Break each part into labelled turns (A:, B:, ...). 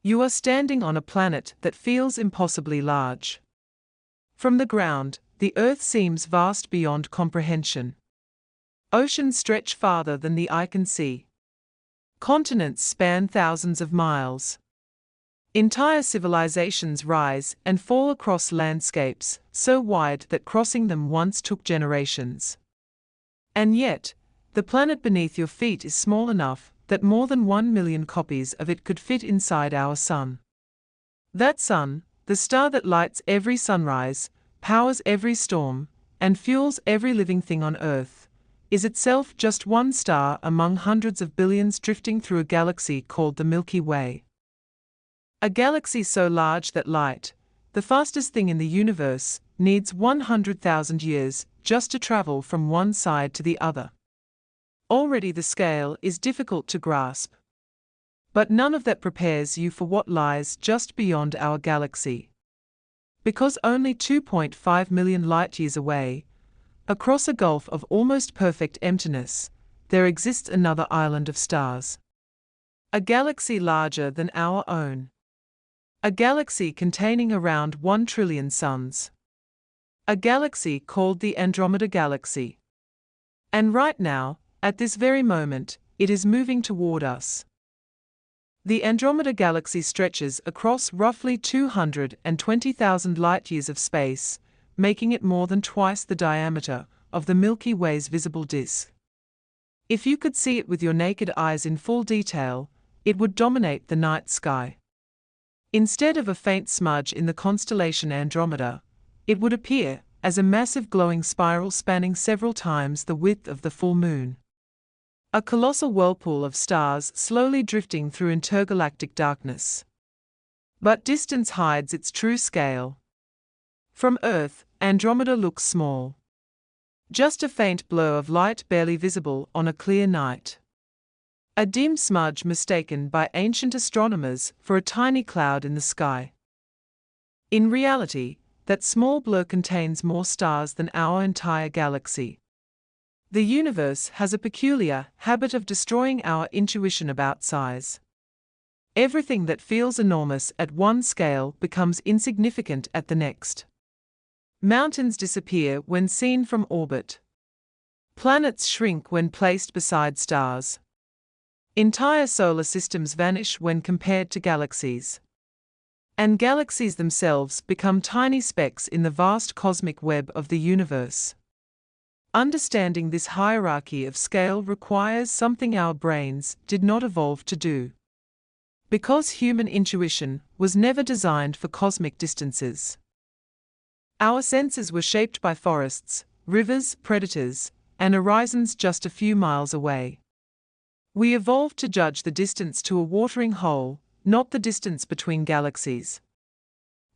A: You are standing on a planet that feels impossibly large. From the ground, the Earth seems vast beyond comprehension. Oceans stretch farther than the eye can see. Continents span thousands of miles. Entire civilizations rise and fall across landscapes so wide that crossing them once took generations. And yet, the planet beneath your feet is small enough that more than 1 million copies of it could fit inside our sun. That sun, the star that lights every sunrise, powers every storm, and fuels every living thing on Earth, is itself just one star among hundreds of billions drifting through a galaxy called the Milky Way. A galaxy so large that light, the fastest thing in the universe, needs 100,000 years just to travel from one side to the other. Already the scale is difficult to grasp. But none of that prepares you for what lies just beyond our galaxy. Because only 2.5 million light-years away, across a gulf of almost perfect emptiness, there exists another island of stars. A galaxy larger than our own. A galaxy containing around 1 trillion suns. A galaxy called the Andromeda Galaxy. And right now, at this very moment, it is moving toward us. The Andromeda Galaxy stretches across roughly 220,000 light-years of space, making it more than twice the diameter of the Milky Way's visible disk. If you could see it with your naked eyes in full detail, it would dominate the night sky. Instead of a faint smudge in the constellation Andromeda, it would appear as a massive glowing spiral spanning several times the width of the full moon. A colossal whirlpool of stars slowly drifting through intergalactic darkness. But distance hides its true scale. From Earth, Andromeda looks small. Just a faint blur of light barely visible on a clear night. A dim smudge mistaken by ancient astronomers for a tiny cloud in the sky. In reality, that small blur contains more stars than our entire galaxy. The universe has a peculiar habit of destroying our intuition about size. Everything that feels enormous at one scale becomes insignificant at the next. Mountains disappear when seen from orbit. Planets shrink when placed beside stars. Entire solar systems vanish when compared to galaxies. And galaxies themselves become tiny specks in the vast cosmic web of the universe. Understanding this hierarchy of scale requires something our brains did not evolve to do. Because human intuition was never designed for cosmic distances. Our senses were shaped by forests, rivers, predators, and horizons just a few miles away. We evolved to judge the distance to a watering hole, not the distance between galaxies.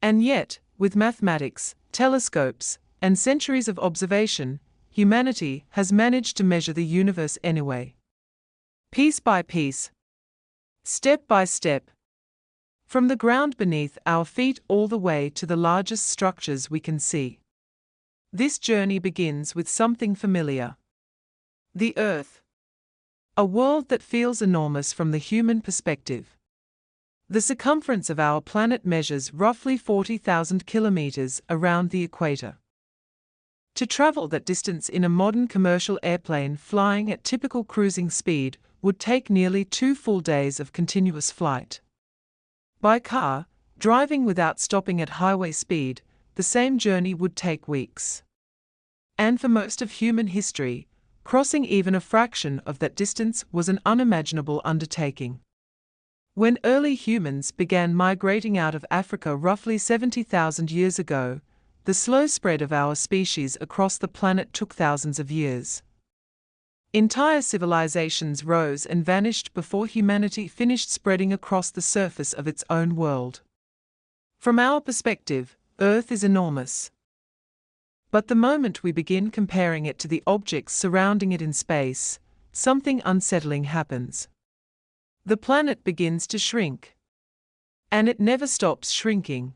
A: And yet, with mathematics, telescopes, and centuries of observation, humanity has managed to measure the universe anyway. Piece by piece. Step by step. From the ground beneath our feet all the way to the largest structures we can see. This journey begins with something familiar. The Earth. A world that feels enormous from the human perspective. The circumference of our planet measures roughly 40,000 kilometers around the equator. To travel that distance in a modern commercial airplane flying at typical cruising speed would take nearly 2 full days of continuous flight. By car, driving without stopping at highway speed, the same journey would take weeks. And for most of human history, crossing even a fraction of that distance was an unimaginable undertaking. When early humans began migrating out of Africa roughly 70,000 years ago, the slow spread of our species across the planet took thousands of years. Entire civilizations rose and vanished before humanity finished spreading across the surface of its own world. From our perspective, Earth is enormous. But the moment we begin comparing it to the objects surrounding it in space, something unsettling happens. The planet begins to shrink. And it never stops shrinking.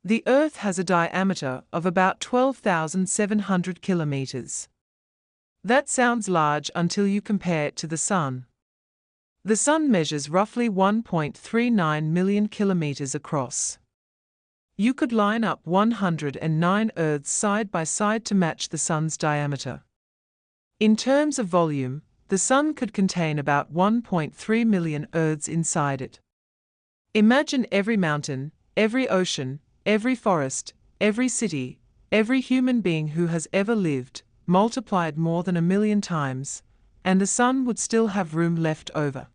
A: The Earth has a diameter of about 12,700 kilometers. That sounds large until you compare it to the Sun. The Sun measures roughly 1.39 million kilometers across. You could line up 109 Earths side by side to match the Sun's diameter. In terms of volume, the Sun could contain about 1.3 million Earths inside it. Imagine every mountain, every ocean, every forest, every city, every human being who has ever lived, multiplied more than 1,000,000 times, and the Sun would still have room left over.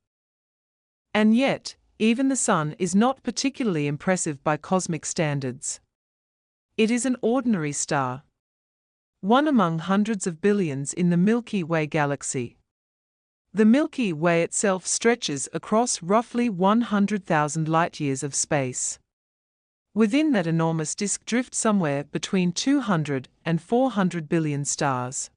A: And yet, even the Sun is not particularly impressive by cosmic standards. It is an ordinary star, one among hundreds of billions in the Milky Way galaxy. The Milky Way itself stretches across roughly 100,000 light-years of space. Within that enormous disk drift somewhere between 200 and 400 billion stars.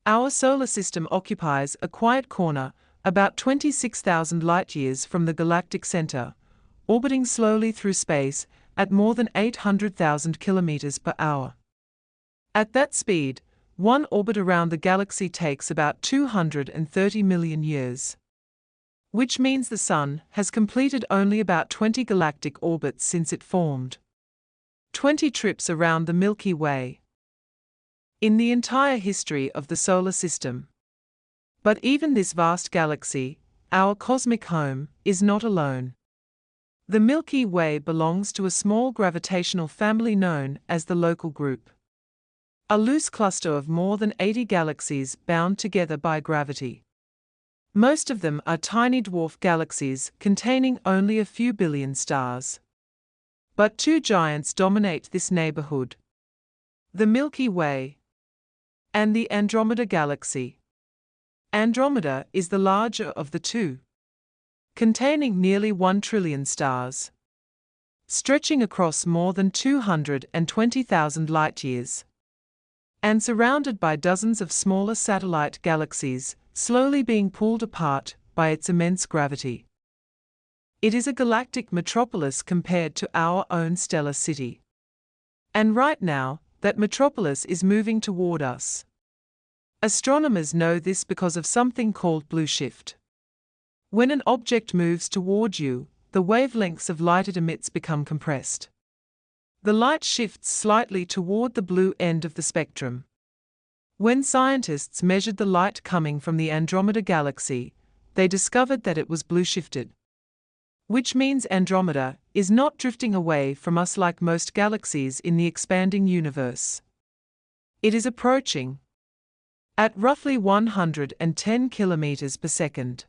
A: Our solar system occupies a quiet corner, about 26,000 light-years from the galactic center, orbiting slowly through space at more than 800,000 kilometers per hour. At that speed, one orbit around the galaxy takes about 230 million years. Which means the Sun has completed only about 20 galactic orbits since it formed. 20 trips around the Milky Way. In the entire history of the solar system. But even this vast galaxy, our cosmic home, is not alone. The Milky Way belongs to a small gravitational family known as the Local Group. A loose cluster of more than 80 galaxies bound together by gravity. Most of them are tiny dwarf galaxies containing only a few billion stars. But two giants dominate this neighborhood: the Milky Way and the Andromeda Galaxy. Andromeda is the larger of the two, containing nearly 1 trillion stars, stretching across more than 220,000 light-years, and surrounded by dozens of smaller satellite galaxies, slowly being pulled apart by its immense gravity. It is a galactic metropolis compared to our own stellar city. And right now, that metropolis is moving toward us. Astronomers know this because of something called blue shift. When an object moves toward you, the wavelengths of light it emits become compressed. The light shifts slightly toward the blue end of the spectrum. When scientists measured the light coming from the Andromeda Galaxy, they discovered that it was blue shifted. Which means Andromeda is not drifting away from us like most galaxies in the expanding universe. It is approaching at roughly 110 kilometers per second,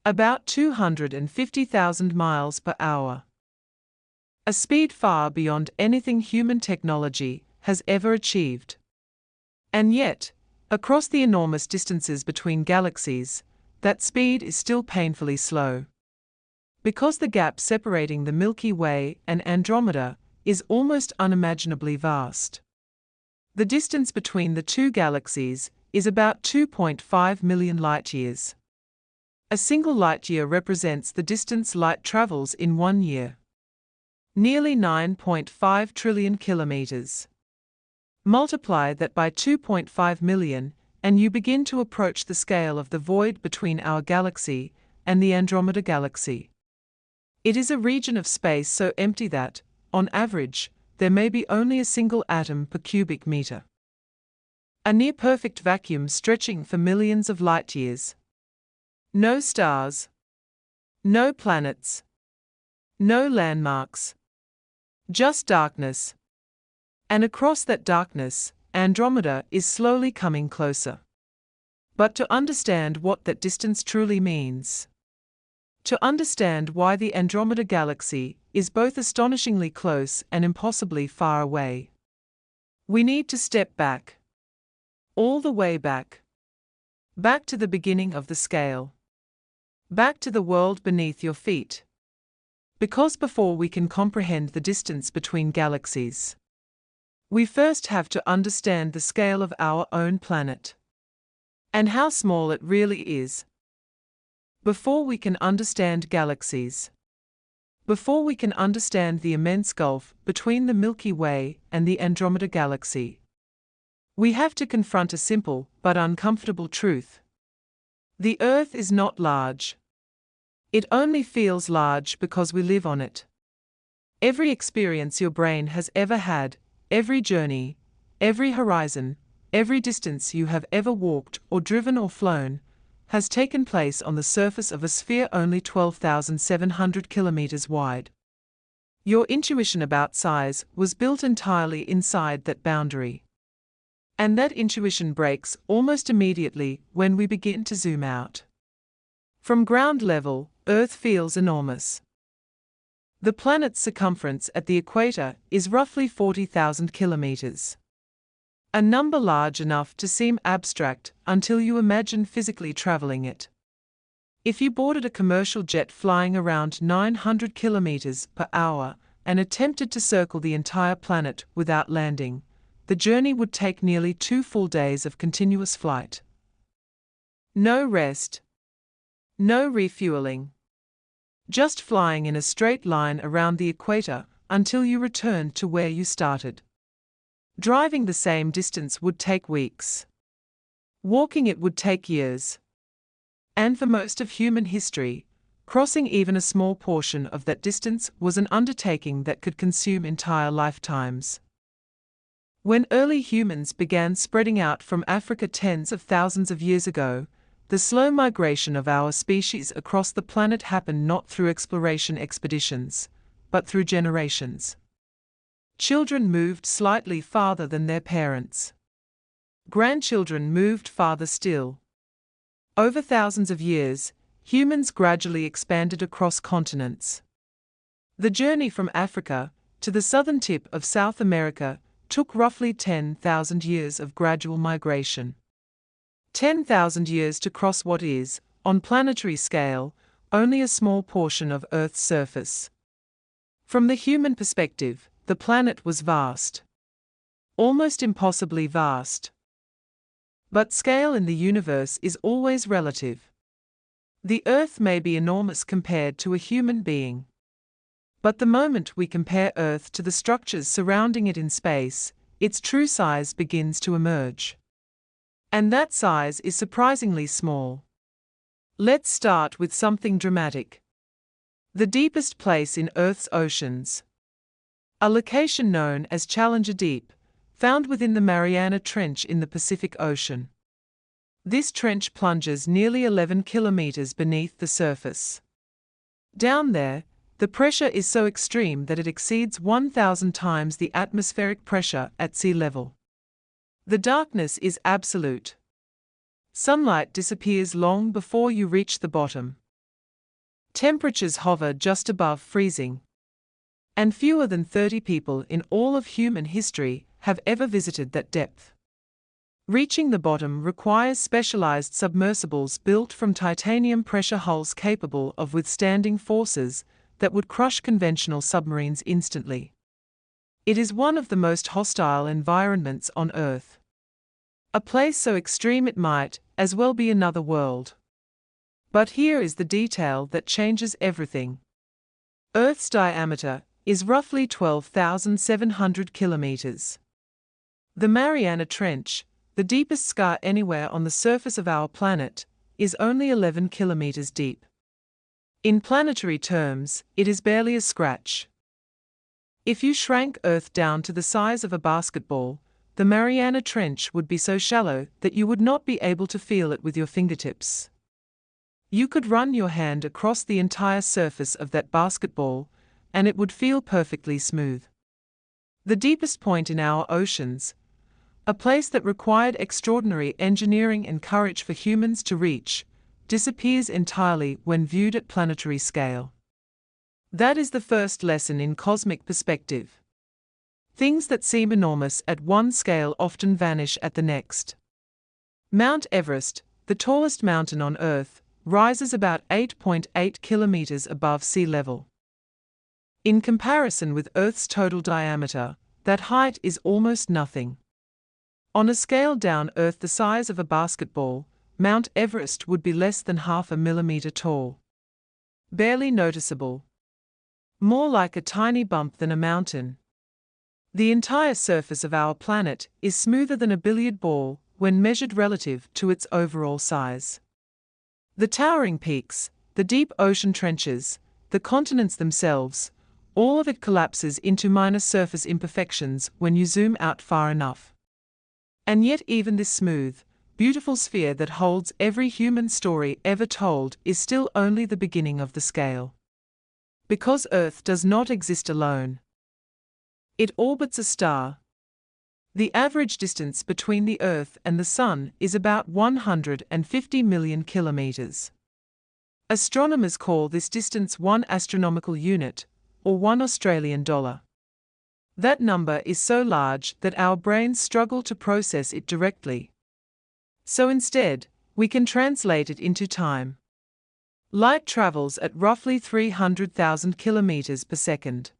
A: about 250,000 miles per hour. A speed far beyond anything human technology has ever achieved. And yet, across the enormous distances between galaxies, that speed is still painfully slow. Because the gap separating the Milky Way and Andromeda is almost unimaginably vast. The distance between the two galaxies is about 2.5 million light-years. A single light-year represents the distance light travels in 1 year. Nearly 9.5 trillion kilometers. Multiply that by 2.5 million, and you begin to approach the scale of the void between our galaxy and the Andromeda Galaxy. It is a region of space so empty that, on average, there may be only a single atom per cubic meter. A near-perfect vacuum stretching for millions of light-years. No stars. No planets. No landmarks. Just darkness. And across that darkness, Andromeda is slowly coming closer. But to understand what that distance truly means, to understand why the Andromeda Galaxy is both astonishingly close and impossibly far away, we need to step back. All the way back. Back to the beginning of the scale. Back to the world beneath your feet. Because before we can comprehend the distance between galaxies, we first have to understand the scale of our own planet. And how small it really is. Before we can understand galaxies. Before we can understand the immense gulf between the Milky Way and the Andromeda Galaxy, we have to confront a simple but uncomfortable truth. The Earth is not large. It only feels large because we live on it. Every experience your brain has ever had, every journey, every horizon, every distance you have ever walked or driven or flown, has taken place on the surface of a sphere only 12,700 kilometers wide. Your intuition about size was built entirely inside that boundary. And that intuition breaks almost immediately when we begin to zoom out. From ground level, Earth feels enormous. The planet's circumference at the equator is roughly 40,000 kilometers. A number large enough to seem abstract until you imagine physically traveling it. If you boarded a commercial jet flying around 900 kilometers per hour and attempted to circle the entire planet without landing, the journey would take nearly 2 full days of continuous flight. No rest. No refueling. Just flying in a straight line around the equator until you returned to where you started. Driving the same distance would take weeks. Walking it would take years. And for most of human history, crossing even a small portion of that distance was an undertaking that could consume entire lifetimes. When early humans began spreading out from Africa tens of thousands of years ago, the slow migration of our species across the planet happened not through exploration expeditions, but through generations. Children moved slightly farther than their parents. Grandchildren moved farther still. Over thousands of years, humans gradually expanded across continents. The journey from Africa to the southern tip of South America took roughly 10,000 years of gradual migration. 10,000 years to cross what is, on planetary scale, only a small portion of Earth's surface. From the human perspective, the planet was vast. Almost impossibly vast. But scale in the universe is always relative. The Earth may be enormous compared to a human being. But the moment we compare Earth to the structures surrounding it in space, its true size begins to emerge. And that size is surprisingly small. Let's start with something dramatic. The deepest place in Earth's oceans. A location known as Challenger Deep, found within the Mariana Trench in the Pacific Ocean. This trench plunges nearly 11 kilometers beneath the surface. Down there, the pressure is so extreme that it exceeds 1,000 times the atmospheric pressure at sea level. The darkness is absolute. Sunlight disappears long before you reach the bottom. Temperatures hover just above freezing. And fewer than 30 people in all of human history have ever visited that depth. Reaching the bottom requires specialized submersibles built from titanium pressure hulls capable of withstanding forces that would crush conventional submarines instantly. It is one of the most hostile environments on Earth. A place so extreme it might as well be another world. But here is the detail that changes everything. Earth's diameter is roughly 12,700 kilometers. The Mariana Trench, the deepest scar anywhere on the surface of our planet, is only 11 kilometers deep. In planetary terms, it is barely a scratch. If you shrank Earth down to the size of a basketball, the Mariana Trench would be so shallow that you would not be able to feel it with your fingertips. You could run your hand across the entire surface of that basketball, and it would feel perfectly smooth. The deepest point in our oceans, a place that required extraordinary engineering and courage for humans to reach, disappears entirely when viewed at planetary scale. That is the first lesson in cosmic perspective. Things that seem enormous at one scale often vanish at the next. Mount Everest, the tallest mountain on Earth, rises about 8.8 kilometers above sea level. In comparison with Earth's total diameter, that height is almost nothing. On a scale down Earth the size of a basketball, Mount Everest would be less than half a millimeter tall. Barely noticeable. More like a tiny bump than a mountain. The entire surface of our planet is smoother than a billiard ball when measured relative to its overall size. The towering peaks, the deep ocean trenches, the continents themselves, all of it collapses into minor surface imperfections when you zoom out far enough. And yet even this smooth, beautiful sphere that holds every human story ever told is still only the beginning of the scale. Because Earth does not exist alone. It orbits a star. The average distance between the Earth and the Sun is about 150 million kilometers. Astronomers call this distance 1 astronomical unit, or $1 Australian. That number is so large that our brains struggle to process it directly. So instead, we can translate it into time. Light travels at roughly 300,000 kilometers per second.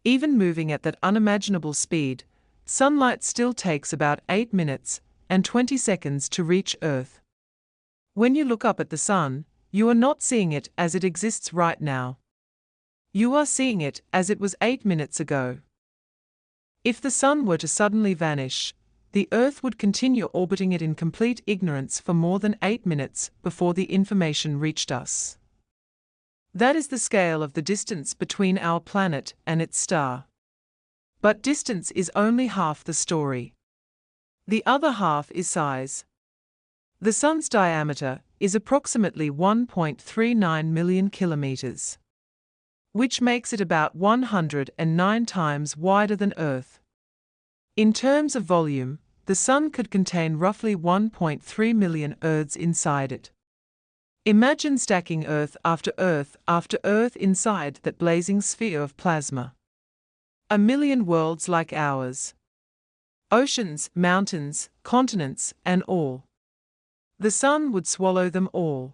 A: Even moving at that unimaginable speed, sunlight still takes about 8 minutes and 20 seconds to reach Earth. When you look up at the Sun, you are not seeing it as it exists right now. You are seeing it as it was 8 minutes ago. If the Sun were to suddenly vanish, the Earth would continue orbiting it in complete ignorance for more than 8 minutes before the information reached us. That is the scale of the distance between our planet and its star. But distance is only half the story. The other half is size. The Sun's diameter is approximately 1.39 million kilometers, which makes it about 109 times wider than Earth. In terms of volume, the Sun could contain roughly 1.3 million Earths inside it. Imagine stacking Earth after Earth after Earth inside that blazing sphere of plasma. 1 million worlds like ours. Oceans, mountains, continents, and all. The Sun would swallow them all.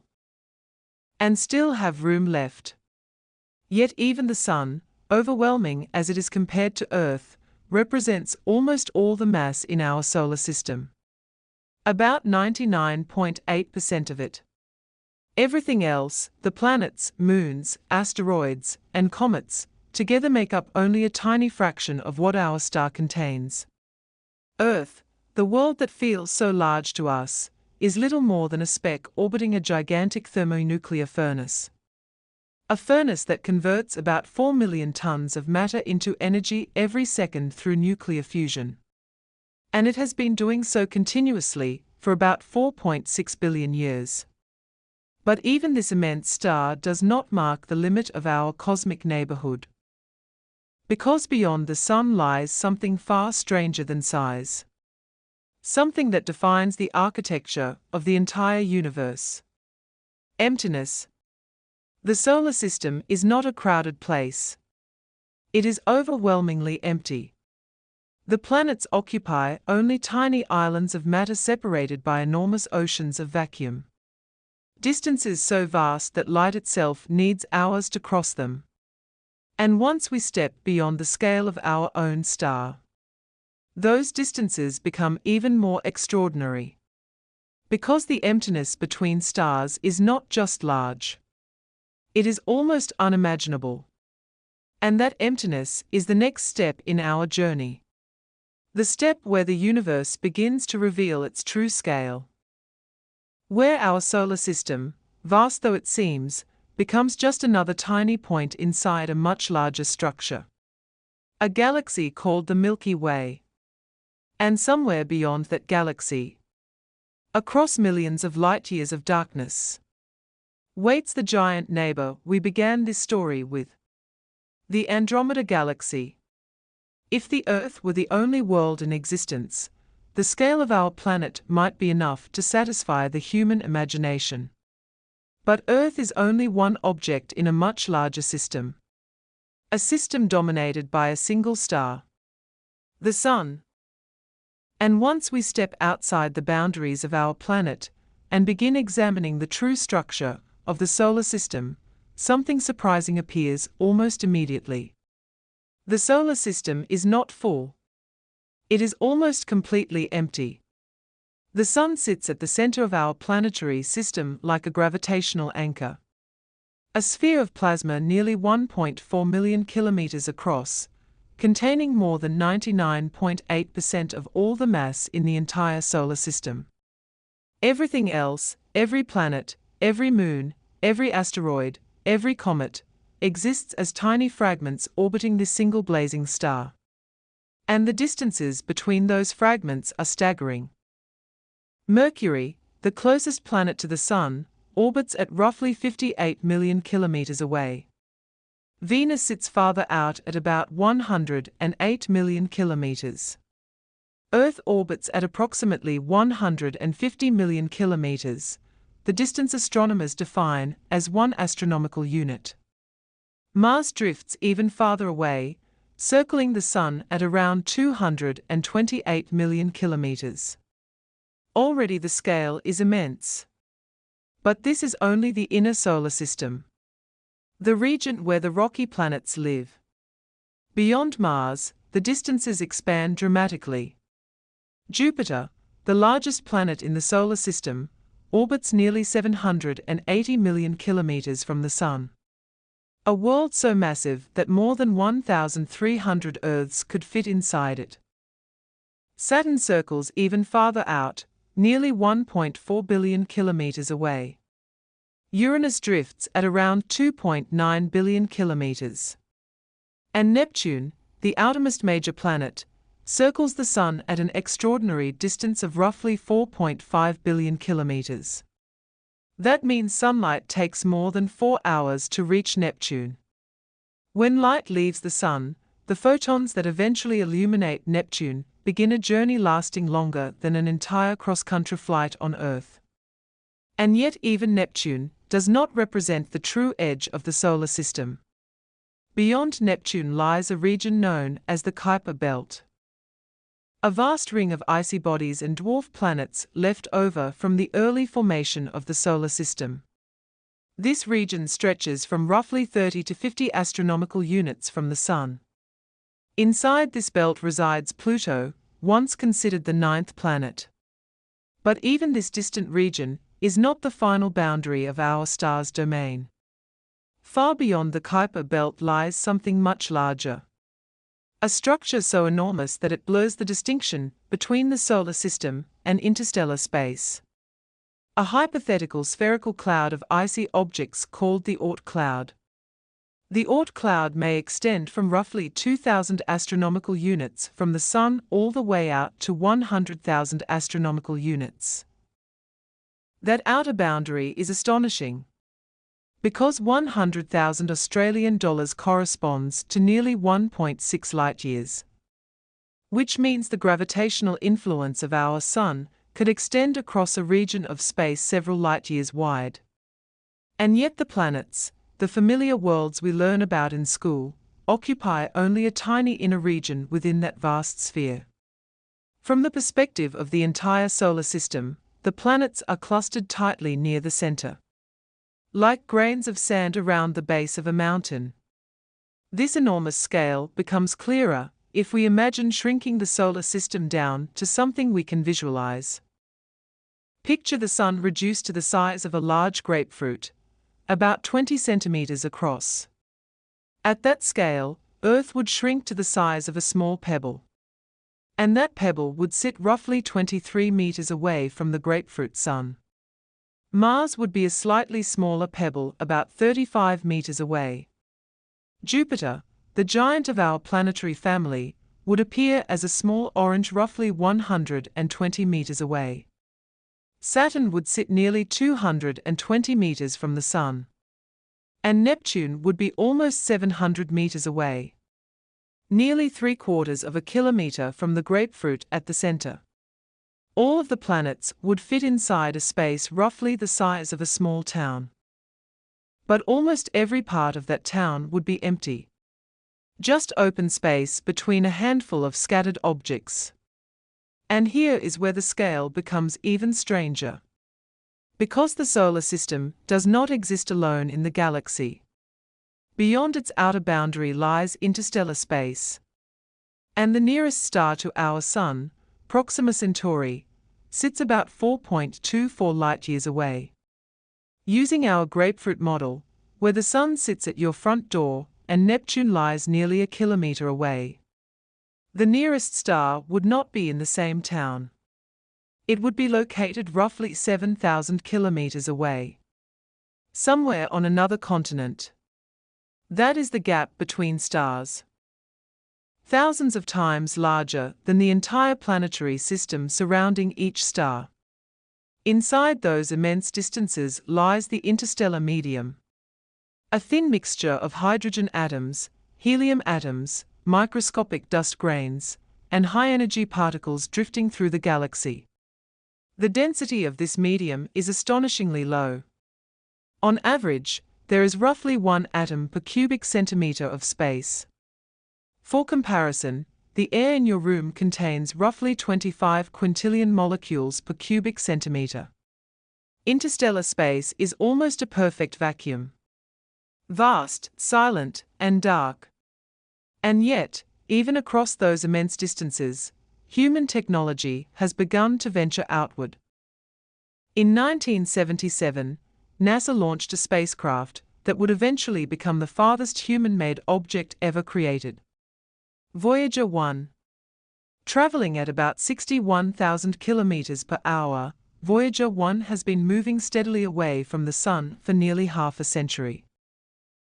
A: And still have room left. Yet even the Sun, overwhelming as it is compared to Earth, represents almost all the mass in our solar system. About 99.8% of it. Everything else, the planets, moons, asteroids, and comets, together make up only a tiny fraction of what our star contains. Earth, the world that feels so large to us, is little more than a speck orbiting a gigantic thermonuclear furnace. A furnace that converts about 4 million tons of matter into energy every second through nuclear fusion. And it has been doing so continuously for about 4.6 billion years. But even this immense star does not mark the limit of our cosmic neighborhood. Because beyond the Sun lies something far stranger than size. Something that defines the architecture of the entire universe. Emptiness. The solar system is not a crowded place. It is overwhelmingly empty. The planets occupy only tiny islands of matter separated by enormous oceans of vacuum. Distances so vast that light itself needs hours to cross them. And once we step beyond the scale of our own star, those distances become even more extraordinary. Because the emptiness between stars is not just large. It is almost unimaginable. And that emptiness is the next step in our journey. The step where the universe begins to reveal its true scale. Where our solar system, vast though it seems, becomes just another tiny point inside a much larger structure. A galaxy called the Milky Way. And somewhere beyond that galaxy, across millions of light-years of darkness, waits the giant neighbor we began this story with. The Andromeda Galaxy. If the Earth were the only world in existence, the scale of our planet might be enough to satisfy the human imagination. But Earth is only one object in a much larger system. A system dominated by a single star. The Sun. And once we step outside the boundaries of our planet and begin examining the true structure of the solar system, something surprising appears almost immediately. The solar system is not full. It is almost completely empty. The Sun sits at the center of our planetary system like a gravitational anchor. A sphere of plasma nearly 1.4 million kilometers across, containing more than 99.8% of all the mass in the entire solar system. Everything else, every planet, every moon, every asteroid, every comet, exists as tiny fragments orbiting this single blazing star. And the distances between those fragments are staggering. Mercury, the closest planet to the Sun, orbits at roughly 58 million kilometers away. Venus sits farther out at about 108 million kilometers. Earth orbits at approximately 150 million kilometers, the distance astronomers define as 1 astronomical unit. Mars drifts even farther away, circling the Sun at around 228 million kilometers. Already the scale is immense. But this is only the inner solar system, the region where the rocky planets live. Beyond Mars, the distances expand dramatically. Jupiter, the largest planet in the solar system, orbits nearly 780 million kilometers from the Sun. A world so massive that more than 1,300 Earths could fit inside it. Saturn circles even farther out, nearly 1.4 billion kilometers away. Uranus drifts at around 2.9 billion kilometers. And Neptune, the outermost major planet, circles the Sun at an extraordinary distance of roughly 4.5 billion kilometers. That means sunlight takes more than 4 hours to reach Neptune. When light leaves the Sun, the photons that eventually illuminate Neptune begin a journey lasting longer than an entire cross-country flight on Earth. And yet even Neptune does not represent the true edge of the solar system. Beyond Neptune lies a region known as the Kuiper Belt. A vast ring of icy bodies and dwarf planets left over from the early formation of the solar system. This region stretches from roughly 30 to 50 astronomical units from the Sun. Inside this belt resides Pluto, once considered the 9th planet. But even this distant region is not the final boundary of our star's domain. Far beyond the Kuiper Belt lies something much larger. A structure so enormous that it blurs the distinction between the solar system and interstellar space. A hypothetical spherical cloud of icy objects called the Oort cloud. The Oort cloud may extend from roughly 2,000 astronomical units from the Sun all the way out to 100,000 astronomical units. That outer boundary is astonishing. Because 100,000 Australian dollars corresponds to nearly 1.6 light-years. Which means the gravitational influence of our Sun could extend across a region of space several light-years wide. And yet the planets, the familiar worlds we learn about in school, occupy only a tiny inner region within that vast sphere. From the perspective of the entire solar system, the planets are clustered tightly near the center, like grains of sand around the base of a mountain. This enormous scale becomes clearer if we imagine shrinking the solar system down to something we can visualize. Picture the Sun reduced to the size of a large grapefruit, about 20 centimeters across. At that scale, Earth would shrink to the size of a small pebble. And that pebble would sit roughly 23 meters away from the grapefruit Sun. Mars would be a slightly smaller pebble about 35 meters away. Jupiter, the giant of our planetary family, would appear as a small orange roughly 120 meters away. Saturn would sit nearly 220 meters from the Sun. And Neptune would be almost 700 meters away. Nearly 3/4 of a kilometer from the grapefruit at the center. All of the planets would fit inside a space roughly the size of a small town. But almost every part of that town would be empty. Just open space between a handful of scattered objects. And here is where the scale becomes even stranger. Because the solar system does not exist alone in the galaxy. Beyond its outer boundary lies interstellar space. And the nearest star to our Sun, Proxima Centauri, sits about 4.24 light-years away. Using our grapefruit model, where the Sun sits at your front door and Neptune lies nearly a kilometer away, the nearest star would not be in the same town. It would be located roughly 7,000 kilometers away. somewhere on another continent. That is the gap between stars. Thousands of times larger than the entire planetary system surrounding each star. Inside those immense distances lies the interstellar medium. A thin mixture of hydrogen atoms, helium atoms, microscopic dust grains, and high-energy particles drifting through the galaxy. The density of this medium is astonishingly low. On average, there is roughly 1 atom per cubic centimeter of space. For comparison, the air in your room contains roughly 25 quintillion molecules per cubic centimeter. Interstellar space is almost a perfect vacuum. Vast, silent, and dark. And yet, even across those immense distances, human technology has begun to venture outward. In 1977, NASA launched a spacecraft that would eventually become the farthest human-made object ever created. Voyager 1. Traveling at about 61,000 kilometers per hour, Voyager 1 has been moving steadily away from the Sun for nearly half a century.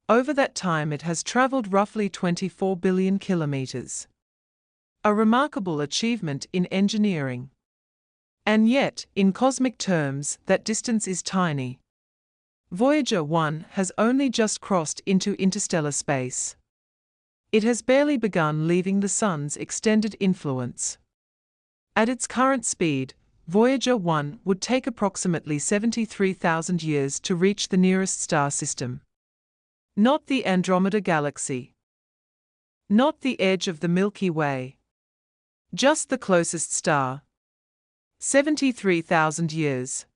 A: Over that time it has traveled roughly 24 billion kilometers. A remarkable achievement in engineering. And yet, in cosmic terms, that distance is tiny. Voyager 1 has only just crossed into interstellar space. It has barely begun leaving the Sun's extended influence. At its current speed, Voyager 1 would take approximately 73,000 years to reach the nearest star system. Not the Andromeda Galaxy. Not the edge of the Milky Way. Just the closest star. 73,000 years.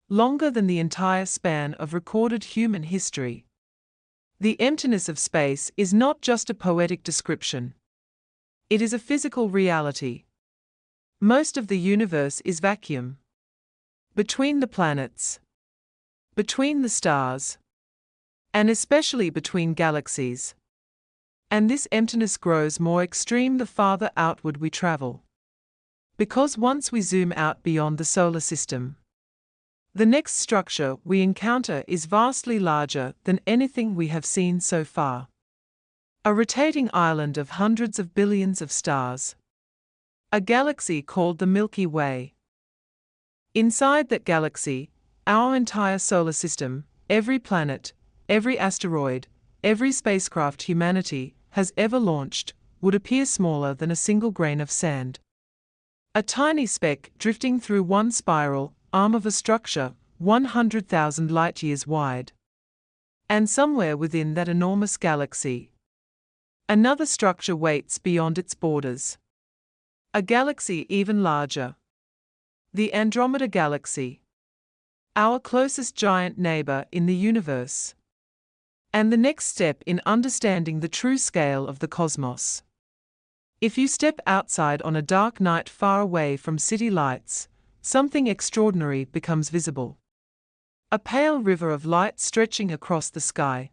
A: Longer than the entire span of recorded human history. The emptiness of space is not just a poetic description. It is a physical reality. Most of the universe is vacuum. Between the planets. Between the stars. And especially between galaxies. And this emptiness grows more extreme the farther outward we travel. Because once we zoom out beyond the solar system, the next structure we encounter is vastly larger than anything we have seen so far. A rotating island of hundreds of billions of stars. A galaxy called the Milky Way. Inside that galaxy, our entire solar system, every planet, every asteroid, every spacecraft humanity has ever launched, would appear smaller than a single grain of sand. A tiny speck drifting through one spiral arm of a structure 100,000 light-years wide. And somewhere within that enormous galaxy, another structure waits beyond its borders. A galaxy even larger. The Andromeda Galaxy. Our closest giant neighbor in the universe. And the next step in understanding the true scale of the cosmos. If you step outside on a dark night far away from city lights, something extraordinary becomes visible. A pale river of light stretching across the sky.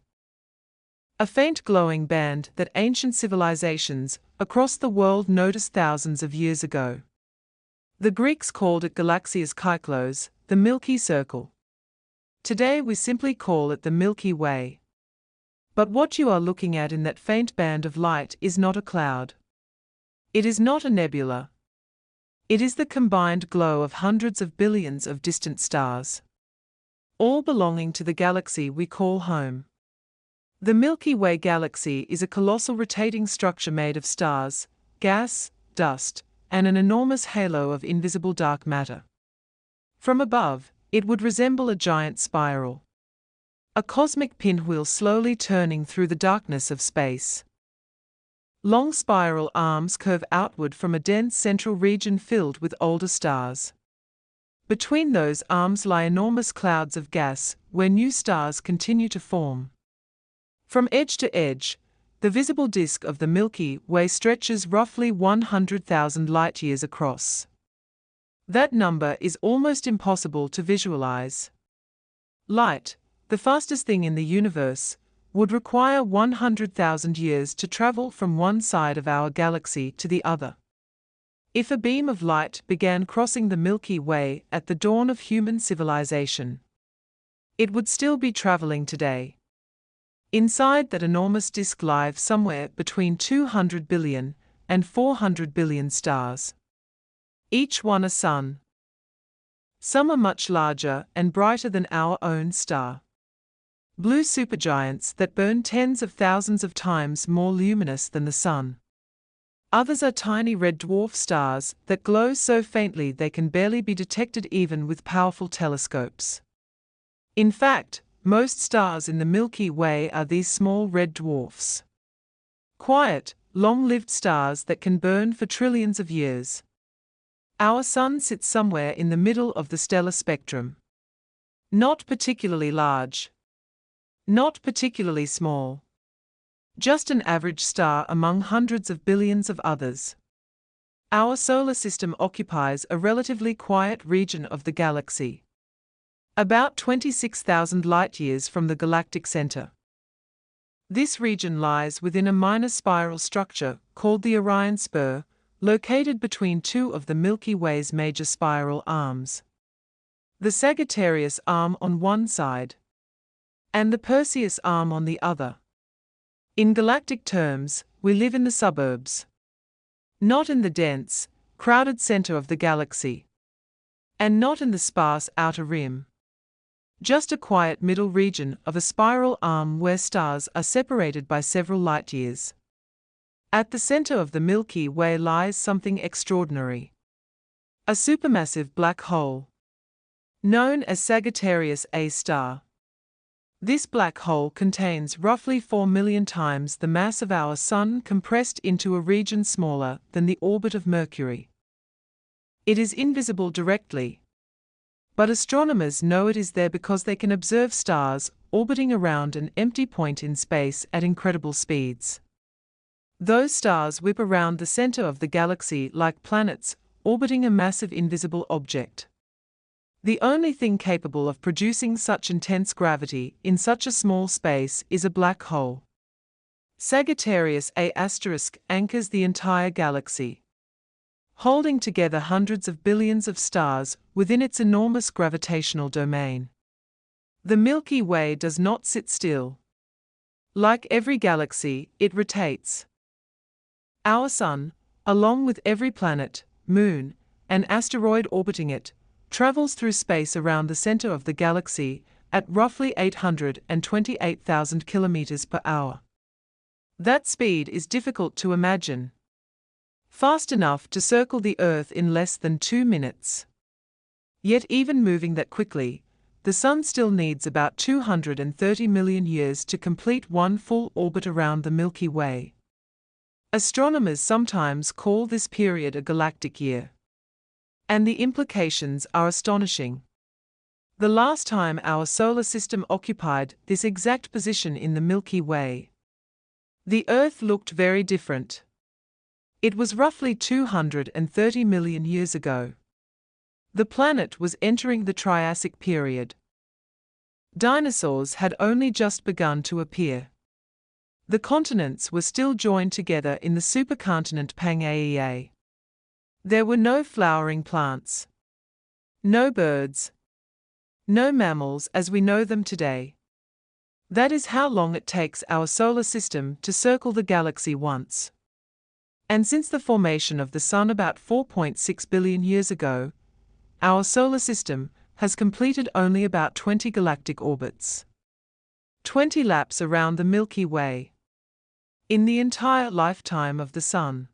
A: A faint glowing band that ancient civilizations across the world noticed thousands of years ago. The Greeks called it Galaxias Kyklos, the Milky Circle. Today we simply call it the Milky Way. But what you are looking at in that faint band of light is not a cloud. It is not a nebula. It is the combined glow of hundreds of billions of distant stars, all belonging to the galaxy we call home. The Milky Way galaxy is a colossal rotating structure made of stars, gas, dust, and an enormous halo of invisible dark matter. From above, it would resemble a giant spiral. A cosmic pinwheel slowly turning through the darkness of space. Long spiral arms curve outward from a dense central region filled with older stars. Between those arms lie enormous clouds of gas, where new stars continue to form. From edge to edge, the visible disk of the Milky Way stretches roughly 100,000 light-years across. That number is almost impossible to visualize. Light, the fastest thing in the universe, would require 100,000 years to travel from one side of our galaxy to the other. If a beam of light began crossing the Milky Way at the dawn of human civilization, it would still be traveling today. Inside that enormous disk live somewhere between 200 billion and 400 billion stars. Each one a sun. Some are much larger and brighter than our own star. Blue supergiants that burn tens of thousands of times more luminous than the sun. Others are tiny red dwarf stars that glow so faintly they can barely be detected even with powerful telescopes. In fact, most stars in the Milky Way are these small red dwarfs. Quiet, long-lived stars that can burn for trillions of years. Our Sun sits somewhere in the middle of the stellar spectrum. Not particularly large. Not particularly small. Just an average star among hundreds of billions of others. Our solar system occupies a relatively quiet region of the galaxy. About 26,000 light-years from the galactic center. This region lies within a minor spiral structure called the Orion Spur, located between two of the Milky Way's major spiral arms. The Sagittarius arm on one side, and the Perseus arm on the other. In galactic terms, we live in the suburbs. Not in the dense, crowded center of the galaxy. And not in the sparse outer rim. Just a quiet middle region of a spiral arm where stars are separated by several light-years. At the center of the Milky Way lies something extraordinary. A supermassive black hole, known as Sagittarius A star. This black hole contains roughly 4 million times the mass of our Sun compressed into a region smaller than the orbit of Mercury. It is invisible directly, but astronomers know it is there because they can observe stars orbiting around an empty point in space at incredible speeds. Those stars whip around the center of the galaxy like planets orbiting a massive invisible object. The only thing capable of producing such intense gravity in such a small space is a black hole. Sagittarius A** anchors the entire galaxy, holding together hundreds of billions of stars within its enormous gravitational domain. The Milky Way does not sit still. Like every galaxy, it rotates. Our Sun, along with every planet, moon, and asteroid orbiting it, travels through space around the center of the galaxy at roughly 828,000 kilometers per hour. That speed is difficult to imagine. Fast enough to circle the Earth in less than 2 minutes. Yet even moving that quickly, the Sun still needs about 230 million years to complete one full orbit around the Milky Way. Astronomers sometimes call this period a galactic year. And the implications are astonishing. The last time our solar system occupied this exact position in the Milky Way, the Earth looked very different. It was roughly 230 million years ago. The planet was entering the Triassic period. Dinosaurs had only just begun to appear. The continents were still joined together in the supercontinent Pangaea. There were no flowering plants, no birds, no mammals as we know them today. That is how long it takes our solar system to circle the galaxy once. And since the formation of the Sun about 4.6 billion years ago, our solar system has completed only about 20 galactic orbits. 20 laps around the Milky Way. In the entire lifetime of the Sun.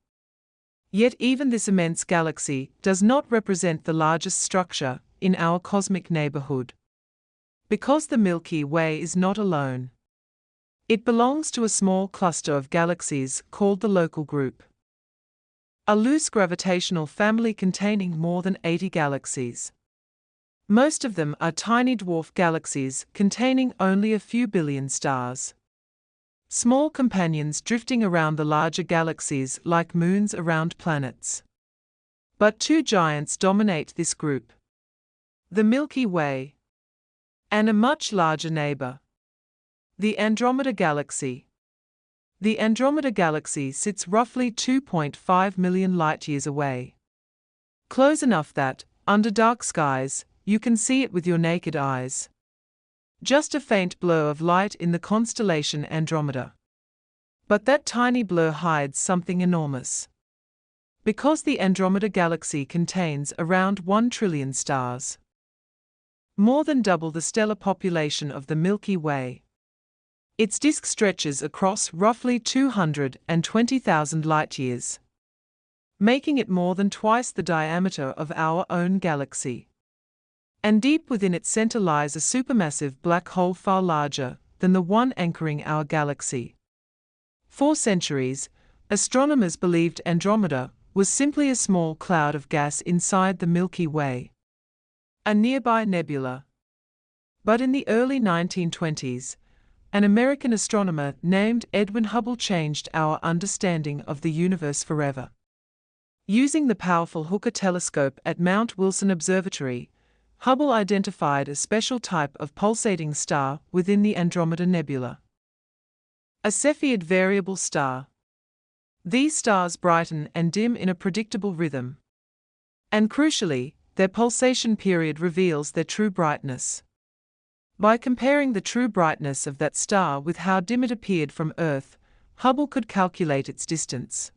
A: Yet even this immense galaxy does not represent the largest structure in our cosmic neighborhood. Because the Milky Way is not alone. It belongs to a small cluster of galaxies called the Local Group. A loose gravitational family containing more than 80 galaxies. Most of them are tiny dwarf galaxies containing only a few billion stars. Small companions drifting around the larger galaxies like moons around planets. But two giants dominate this group. The Milky Way. And a much larger neighbor. The Andromeda Galaxy. The Andromeda Galaxy sits roughly 2.5 million light-years away. Close enough that, under dark skies, you can see it with your naked eyes. just a faint blur of light in the constellation Andromeda. But that tiny blur hides something enormous. Because the Andromeda Galaxy contains around 1 trillion stars, more than double the stellar population of the Milky Way. Its disk stretches across roughly 220,000 light-years, making it more than twice the diameter of our own galaxy. And deep within its center lies a supermassive black hole far larger than the one anchoring our galaxy. For centuries, astronomers believed Andromeda was simply a small cloud of gas inside the Milky Way, a nearby nebula. But in the early 1920s, an American astronomer named Edwin Hubble changed our understanding of the universe forever. Using the powerful Hooker telescope at Mount Wilson Observatory, Hubble identified a special type of pulsating star within the Andromeda Nebula, a Cepheid variable star. These stars brighten and dim in a predictable rhythm. And crucially, their pulsation period reveals their true brightness. By comparing the true brightness of that star with how dim it appeared from Earth, Hubble could calculate its distance.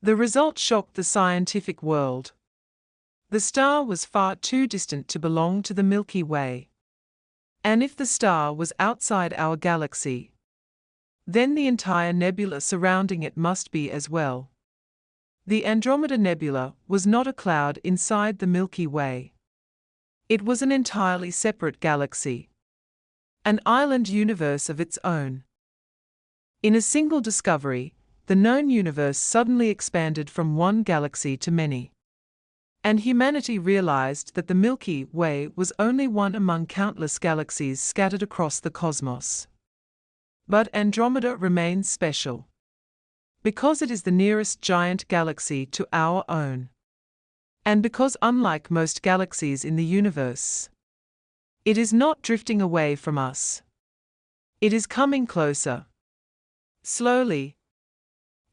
A: The result shocked the scientific world. The star was far too distant to belong to the Milky Way. And if the star was outside our galaxy, then the entire nebula surrounding it must be as well. The Andromeda Nebula was not a cloud inside the Milky Way. It was an entirely separate galaxy, an island universe of its own. In a single discovery, the known universe suddenly expanded from one galaxy to many. And humanity realized that the Milky Way was only one among countless galaxies scattered across the cosmos. But Andromeda remains special, because it is the nearest giant galaxy to our own. And because unlike most galaxies in the universe, it is not drifting away from us. It is coming closer. Slowly,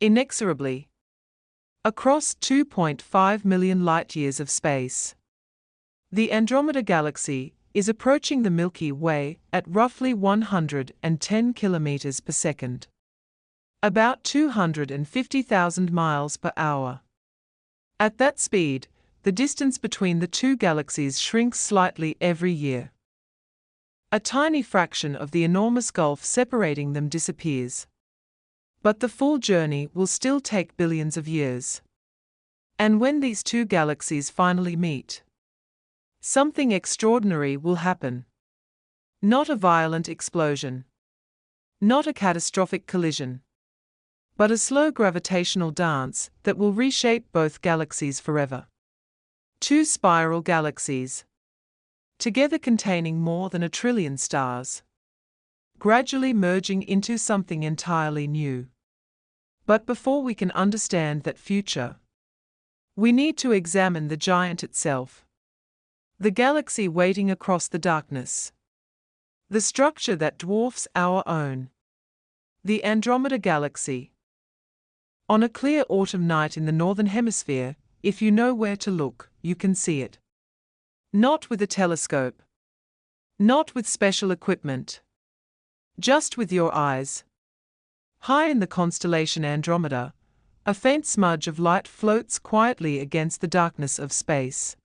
A: inexorably, across 2.5 million light-years of space. The Andromeda Galaxy is approaching the Milky Way at roughly 110 kilometers per second, about 250,000 miles per hour. At that speed, the distance between the two galaxies shrinks slightly every year. A tiny fraction of the enormous gulf separating them disappears. But the full journey will still take billions of years. And when these two galaxies finally meet, something extraordinary will happen. Not a violent explosion, not a catastrophic collision, but a slow gravitational dance that will reshape both galaxies forever. Two spiral galaxies, together containing more than 1 trillion stars, gradually merging into something entirely new. But before we can understand that future, we need to examine the giant itself. The galaxy waiting across the darkness. The structure that dwarfs our own. The Andromeda Galaxy. On a clear autumn night in the northern hemisphere, if you know where to look, you can see it. Not with a telescope. Not with special equipment. Just with your eyes. High in the constellation Andromeda, a faint smudge of light floats quietly against the darkness of space.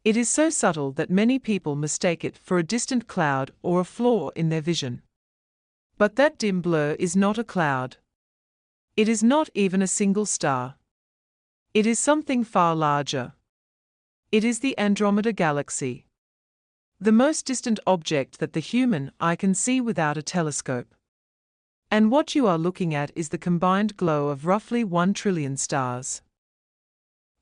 A: It is so subtle that many people mistake it for a distant cloud or a flaw in their vision. But that dim blur is not a cloud. It is not even a single star. It is something far larger. It is the Andromeda Galaxy, the most distant object that the human eye can see without a telescope. And what you are looking at is the combined glow of roughly 1 trillion stars.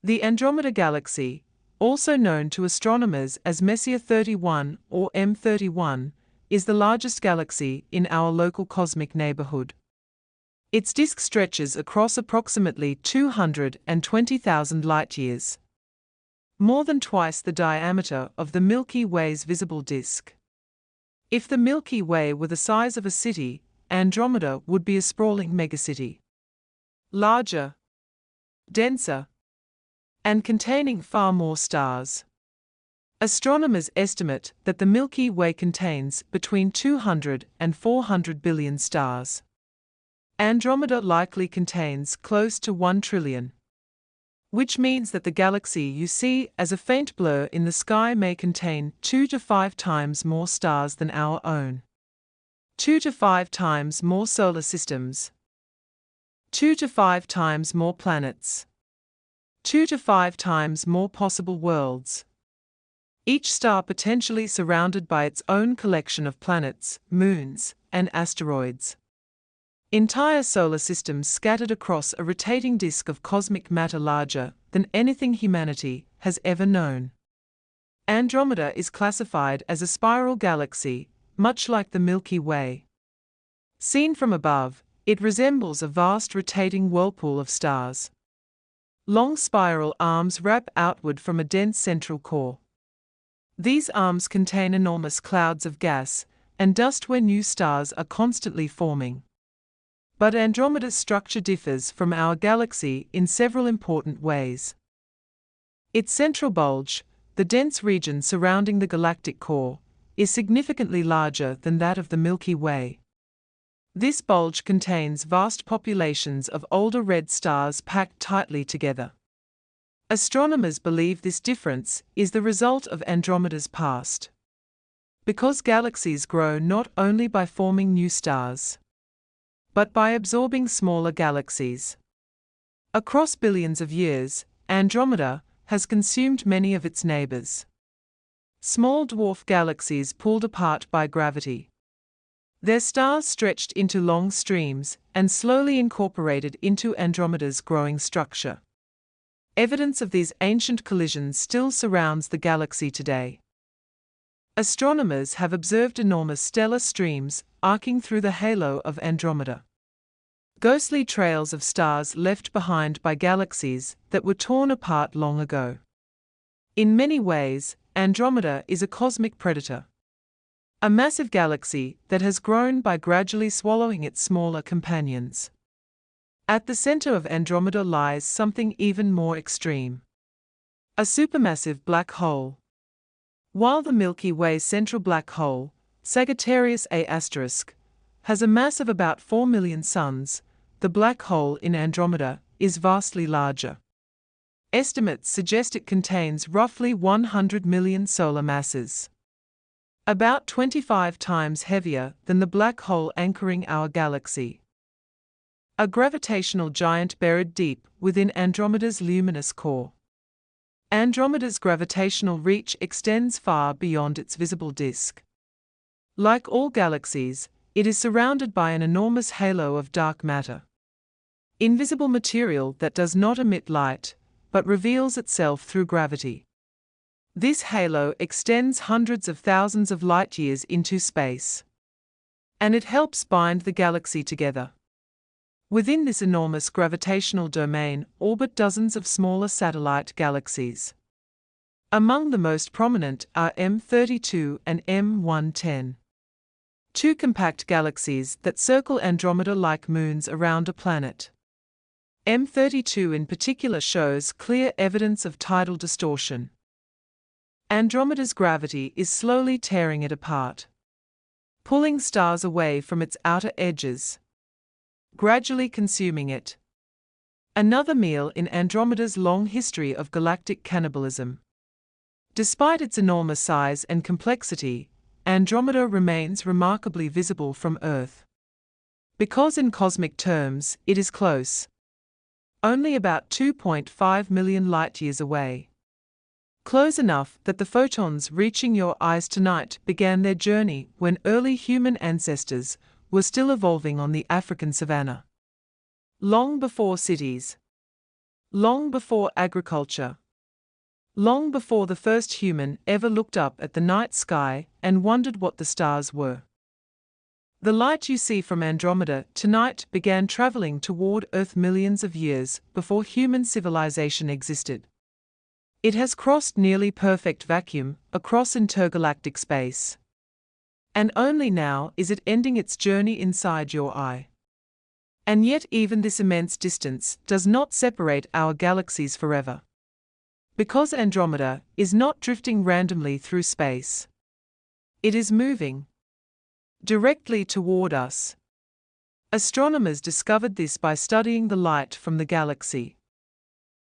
A: The Andromeda Galaxy, also known to astronomers as Messier 31 or M31, is the largest galaxy in our local cosmic neighborhood. Its disk stretches across approximately 220,000 light-years, more than twice the diameter of the Milky Way's visible disk. If the Milky Way were the size of a city, Andromeda would be a sprawling megacity. Larger, denser, and containing far more stars. Astronomers estimate that the Milky Way contains between 200 and 400 billion stars. Andromeda likely contains close to 1 trillion. Which means that the galaxy you see as a faint blur in the sky may contain 2 to 5 times more stars than our own. 2 to 5 times more solar systems. 2 to 5 times more planets. 2 to 5 times more possible worlds. Each star potentially surrounded by its own collection of planets, moons, and asteroids. Entire solar systems scattered across a rotating disk of cosmic matter larger than anything humanity has ever known. Andromeda is classified as a spiral galaxy, much like the Milky Way. Seen from above, it resembles a vast rotating whirlpool of stars. Long spiral arms wrap outward from a dense central core. These arms contain enormous clouds of gas and dust where new stars are constantly forming. But Andromeda's structure differs from our galaxy in several important ways. Its central bulge, the dense region surrounding the galactic core, is significantly larger than that of the Milky Way. This bulge contains vast populations of older red stars packed tightly together. Astronomers believe this difference is the result of Andromeda's past. Because galaxies grow not only by forming new stars, but by absorbing smaller galaxies. Across billions of years, Andromeda has consumed many of its neighbors. Small dwarf galaxies pulled apart by gravity. Their stars stretched into long streams and slowly incorporated into Andromeda's growing structure. Evidence of these ancient collisions still surrounds the galaxy today. Astronomers have observed enormous stellar streams arcing through the halo of Andromeda. Ghostly trails of stars left behind by galaxies that were torn apart long ago. In many ways, Andromeda is a cosmic predator. A massive galaxy that has grown by gradually swallowing its smaller companions. At the center of Andromeda lies something even more extreme. A supermassive black hole. While the Milky Way's central black hole, Sagittarius A*, has a mass of about 4 million suns, the black hole in Andromeda is vastly larger. Estimates suggest it contains roughly 100 million solar masses. About 25 times heavier than the black hole anchoring our galaxy. A gravitational giant buried deep within Andromeda's luminous core. Andromeda's gravitational reach extends far beyond its visible disk. Like all galaxies, it is surrounded by an enormous halo of dark matter. Invisible material that does not emit light, but reveals itself through gravity. This halo extends hundreds of thousands of light-years into space. And it helps bind the galaxy together. Within this enormous gravitational domain orbit dozens of smaller satellite galaxies. Among the most prominent are M32 and M110. Two compact galaxies that circle Andromeda like moons around a planet. M32 in particular shows clear evidence of tidal distortion. Andromeda's gravity is slowly tearing it apart, pulling stars away from its outer edges, gradually consuming it. Another meal in Andromeda's long history of galactic cannibalism. Despite its enormous size and complexity, Andromeda remains remarkably visible from Earth. Because in cosmic terms, it is close. Only about 2.5 million light-years away. Close enough that the photons reaching your eyes tonight began their journey when early human ancestors were still evolving on the African savanna. Long before cities. Long before agriculture. Long before the first human ever looked up at the night sky and wondered what the stars were. The light you see from Andromeda tonight began traveling toward Earth millions of years before human civilization existed. It has crossed nearly perfect vacuum across intergalactic space. And only now is it ending its journey inside your eye. And yet even this immense distance does not separate our galaxies forever. Because Andromeda is not drifting randomly through space. It is moving directly toward us. Astronomers discovered this by studying the light from the galaxy.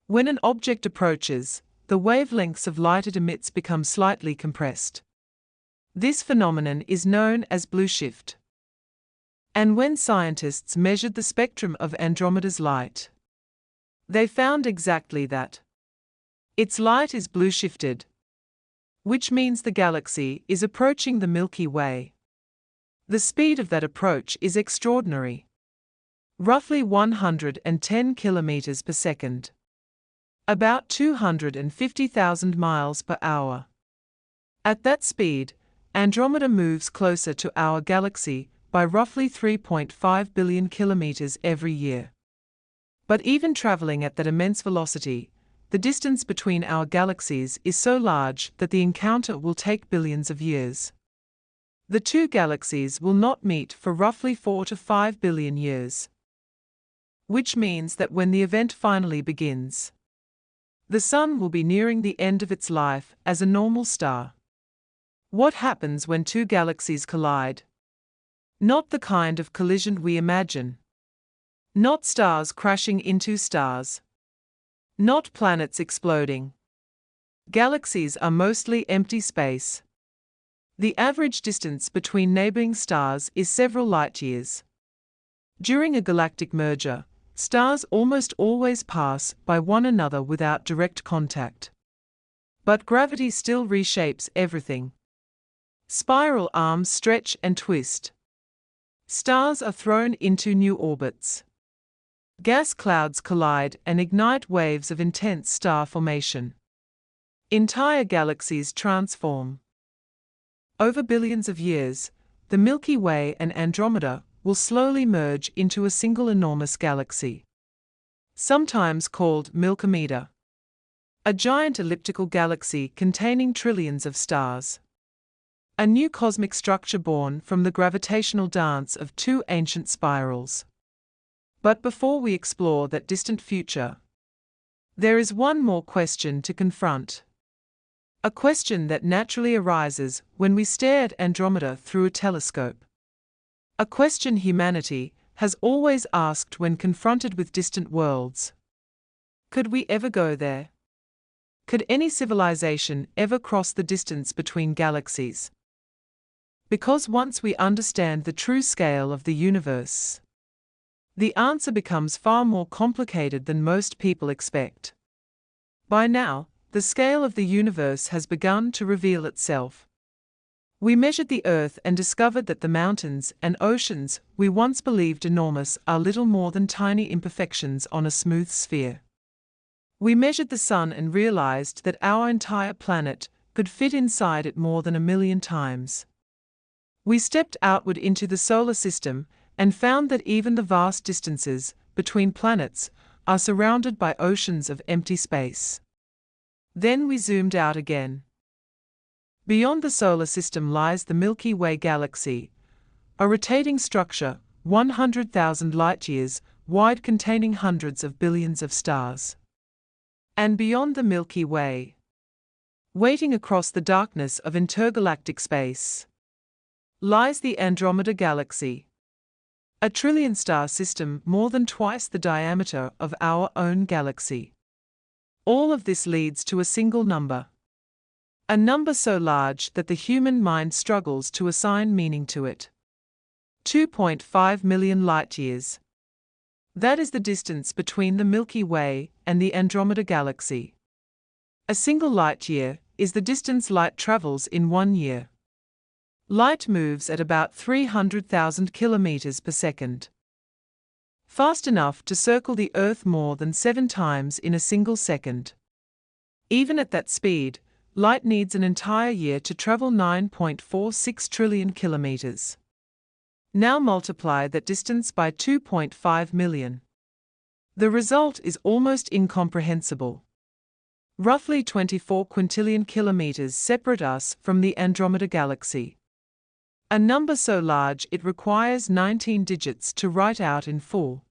A: When an object approaches, the wavelengths of light it emits become slightly compressed. This phenomenon is known as blue shift. And when scientists measured the spectrum of Andromeda's light, they found exactly that. Its light is blue shifted, which means the galaxy is approaching the Milky Way. The speed of that approach is extraordinary. Roughly 110 kilometers per second. About 250,000 miles per hour. At that speed, Andromeda moves closer to our galaxy by roughly 3.5 billion kilometers every year. But even traveling at that immense velocity, the distance between our galaxies is so large that the encounter will take billions of years. The two galaxies will not meet for roughly 4 to 5 billion years. Which means that when the event finally begins, the Sun will be nearing the end of its life as a normal star. What happens when two galaxies collide? Not the kind of collision we imagine. Not stars crashing into stars. Not planets exploding. Galaxies are mostly empty space. The average distance between neighboring stars is several light-years. During a galactic merger, stars almost always pass by one another without direct contact. But gravity still reshapes everything. Spiral arms stretch and twist. Stars are thrown into new orbits. Gas clouds collide and ignite waves of intense star formation. Entire galaxies transform. Over billions of years, the Milky Way and Andromeda will slowly merge into a single enormous galaxy, sometimes called Milkomeda, a giant elliptical galaxy containing trillions of stars. A new cosmic structure born from the gravitational dance of two ancient spirals. But before we explore that distant future, there is one more question to confront. A question that naturally arises when we stare at Andromeda through a telescope. A question humanity has always asked when confronted with distant worlds. Could we ever go there? Could any civilization ever cross the distance between galaxies? Because once we understand the true scale of the universe, the answer becomes far more complicated than most people expect. By now, the scale of the universe has begun to reveal itself. We measured the Earth and discovered that the mountains and oceans we once believed enormous are little more than tiny imperfections on a smooth sphere. We measured the Sun and realized that our entire planet could fit inside it more than 1,000,000 times. We stepped outward into the solar system and found that even the vast distances between planets are surrounded by oceans of empty space. Then we zoomed out again. Beyond the solar system lies the Milky Way galaxy, a rotating structure 100,000 light-years wide containing hundreds of billions of stars. And beyond the Milky Way, waiting across the darkness of intergalactic space, lies the Andromeda Galaxy, a trillion-star system more than twice the diameter of our own galaxy. All of this leads to a single number. A number so large that the human mind struggles to assign meaning to it. 2.5 million light-years. That is the distance between the Milky Way and the Andromeda Galaxy. A single light-year is the distance light travels in 1 year. Light moves at about 300,000 kilometers per second. Fast enough to circle the Earth more than 7 times in a single second. Even at that speed, light needs an entire year to travel 9.46 trillion kilometers. Now multiply that distance by 2.5 million. The result is almost incomprehensible. Roughly 24 quintillion kilometers separate us from the Andromeda Galaxy. A number so large it requires 19 digits to write out in full.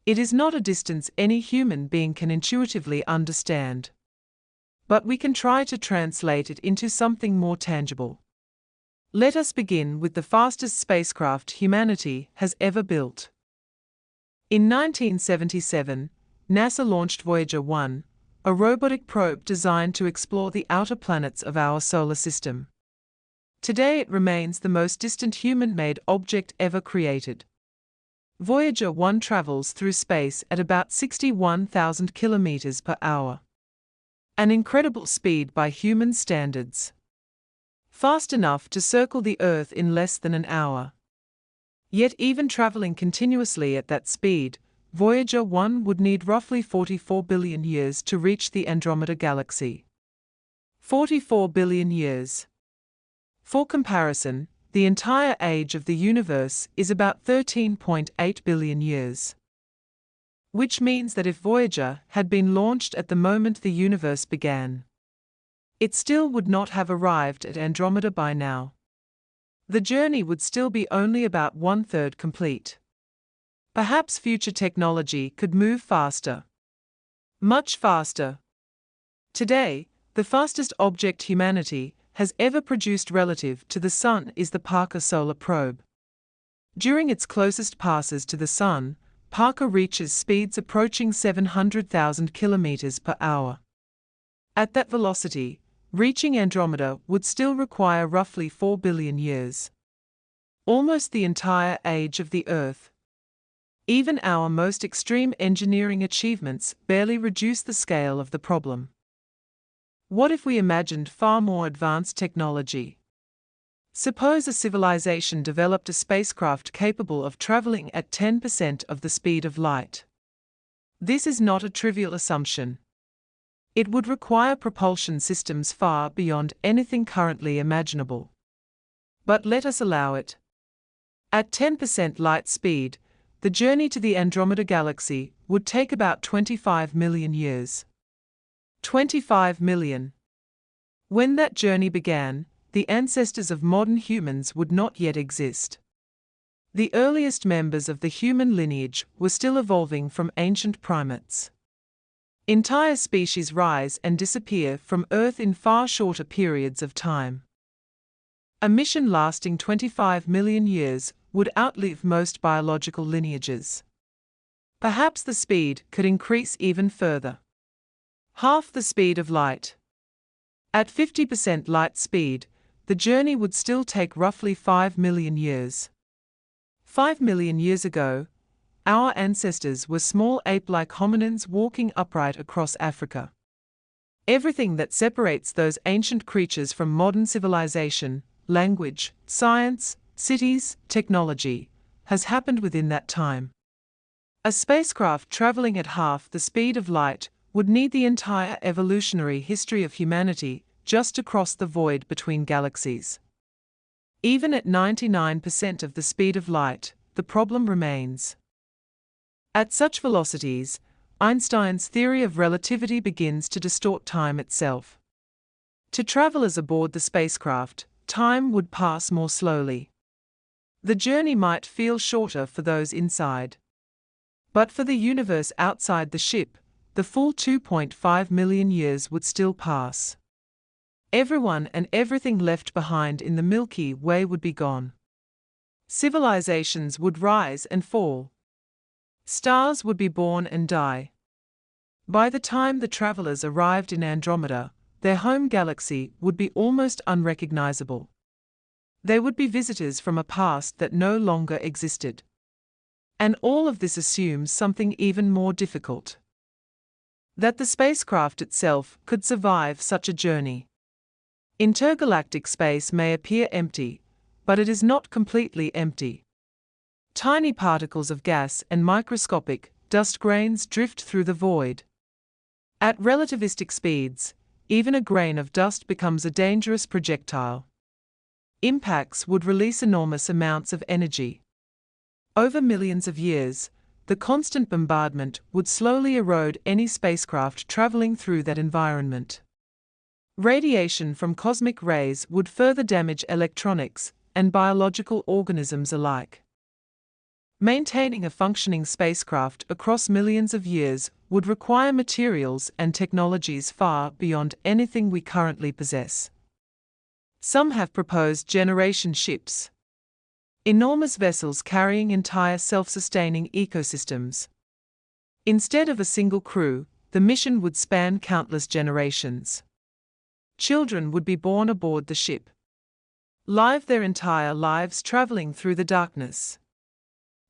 A: It is not a distance any human being can intuitively understand. but we can try to translate it into something more tangible. Let us begin with the fastest spacecraft humanity has ever built. In 1977, NASA launched Voyager 1, a robotic probe designed to explore the outer planets of our solar system. Today it remains the most distant human-made object ever created. Voyager 1 travels through space at about 61,000 kilometers per hour. An incredible speed by human standards. Fast enough to circle the Earth in less than an hour. Yet even traveling continuously at that speed, Voyager 1 would need roughly 44 billion years to reach the Andromeda Galaxy. 44 billion years. For comparison, the entire age of the universe is about 13.8 billion years. Which means that if Voyager had been launched at the moment the universe began, it still would not have arrived at Andromeda by now. The journey would still be only about 1/3 complete. Perhaps future technology could move faster. Much faster. Today, the fastest object humanity has ever produced relative to the Sun is the Parker Solar Probe. During its closest passes to the Sun, Parker reaches speeds approaching 700,000 kilometers per hour. At that velocity, reaching Andromeda would still require roughly 4 billion years. Almost the entire age of the Earth. Even our most extreme engineering achievements barely reduce the scale of the problem. What if we imagined far more advanced technology? Suppose a civilization developed a spacecraft capable of traveling at 10% of the speed of light. This is not a trivial assumption. It would require propulsion systems far beyond anything currently imaginable. But let us allow it. At 10% light speed, the journey to the Andromeda Galaxy would take about 25 million years. 25 million. When that journey began, the ancestors of modern humans would not yet exist. The earliest members of the human lineage were still evolving from ancient primates. Entire species rise and disappear from Earth in far shorter periods of time. A mission lasting 25 million years would outlive most biological lineages. Perhaps the speed could increase even further. Half the speed of light. At 50% light speed, the journey would still take roughly 5 million years. 5 million years ago, our ancestors were small ape-like hominins walking upright across Africa. Everything that separates those ancient creatures from modern civilization, language, science, cities, technology, has happened within that time. A spacecraft traveling at half the speed of light would need the entire evolutionary history of humanity just to cross the void between galaxies. Even at 99% of the speed of light, the problem remains. At such velocities, Einstein's theory of relativity begins to distort time itself. To travelers aboard the spacecraft, time would pass more slowly. The journey might feel shorter for those inside. But for the universe outside the ship, the full 2.5 million years would still pass. Everyone and everything left behind in the Milky Way would be gone. Civilizations would rise and fall. Stars would be born and die. By the time the travelers arrived in Andromeda, their home galaxy would be almost unrecognizable. They would be visitors from a past that no longer existed. And all of this assumes something even more difficult. That the spacecraft itself could survive such a journey. Intergalactic space may appear empty, but it is not completely empty. Tiny particles of gas and microscopic dust grains drift through the void. At relativistic speeds, even a grain of dust becomes a dangerous projectile. Impacts would release enormous amounts of energy. Over millions of years, the constant bombardment would slowly erode any spacecraft traveling through that environment. Radiation from cosmic rays would further damage electronics and biological organisms alike. Maintaining a functioning spacecraft across millions of years would require materials and technologies far beyond anything we currently possess. Some have proposed generation ships, enormous vessels carrying entire self-sustaining ecosystems. Instead of a single crew, the mission would span countless generations. Children would be born aboard the ship, live their entire lives traveling through the darkness,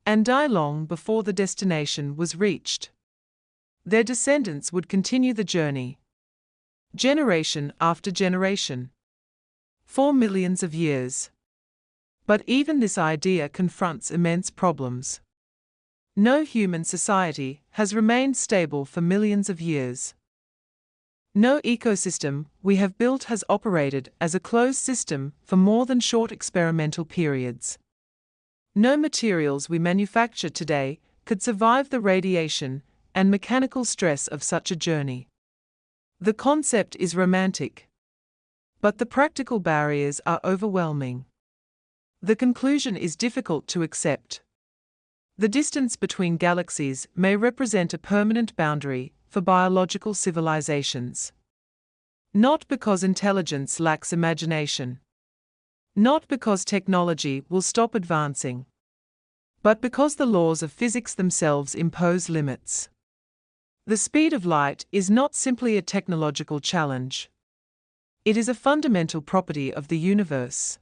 A: and die long before the destination was reached. Their descendants would continue the journey, generation after generation, for millions of years. But even this idea confronts immense problems. No human society has remained stable for millions of years. No ecosystem we have built has operated as a closed system for more than short experimental periods. No materials we manufacture today could survive the radiation and mechanical stress of such a journey. The concept is romantic, but the practical barriers are overwhelming. The conclusion is difficult to accept. The distance between galaxies may represent a permanent boundary for biological civilizations. Not because intelligence lacks imagination, not because technology will stop advancing, but because the laws of physics themselves impose limits. The speed of light is not simply a technological challenge. It is a fundamental property of the universe.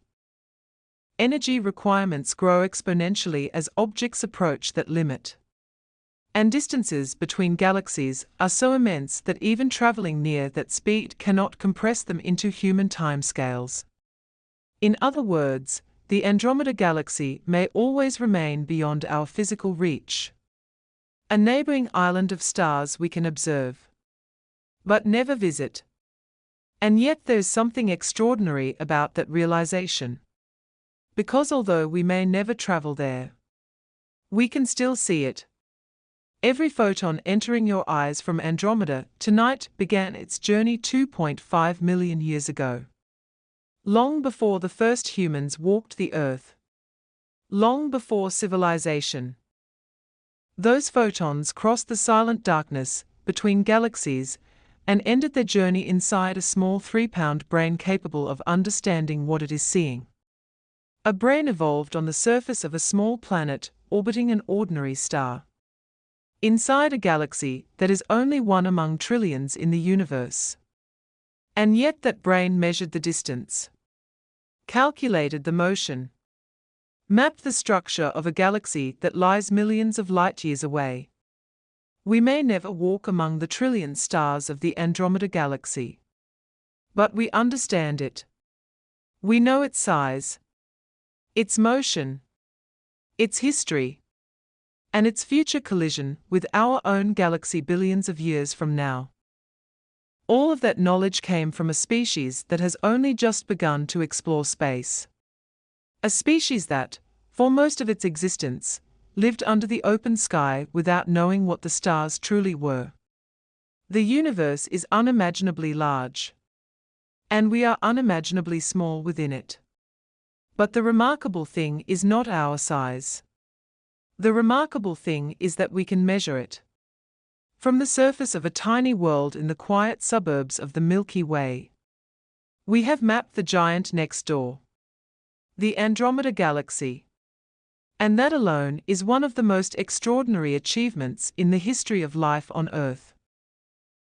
A: Energy requirements grow exponentially as objects approach that limit. And distances between galaxies are so immense that even traveling near that speed cannot compress them into human timescales. In other words, the Andromeda Galaxy may always remain beyond our physical reach. A neighboring island of stars we can observe, but never visit. And yet there's something extraordinary about that realization. Because although we may never travel there, we can still see it. Every photon entering your eyes from Andromeda tonight began its journey 2.5 million years ago. Long before the first humans walked the Earth. Long before civilization. Those photons crossed the silent darkness between galaxies and ended their journey inside a small 3-pound brain capable of understanding what it is seeing. A brain evolved on the surface of a small planet orbiting an ordinary star, inside a galaxy that is only one among trillions in the universe. And yet that brain measured the distance, calculated the motion, mapped the structure of a galaxy that lies millions of light-years away. We may never walk among the trillion stars of the Andromeda Galaxy, but we understand it. We know its size, its motion, its history, and its future collision with our own galaxy billions of years from now. All of that knowledge came from a species that has only just begun to explore space. A species that, for most of its existence, lived under the open sky without knowing what the stars truly were. The universe is unimaginably large, and we are unimaginably small within it. But the remarkable thing is not our size. The remarkable thing is that we can measure it. From the surface of a tiny world in the quiet suburbs of the Milky Way, we have mapped the giant next door, the Andromeda Galaxy. And that alone is one of the most extraordinary achievements in the history of life on Earth.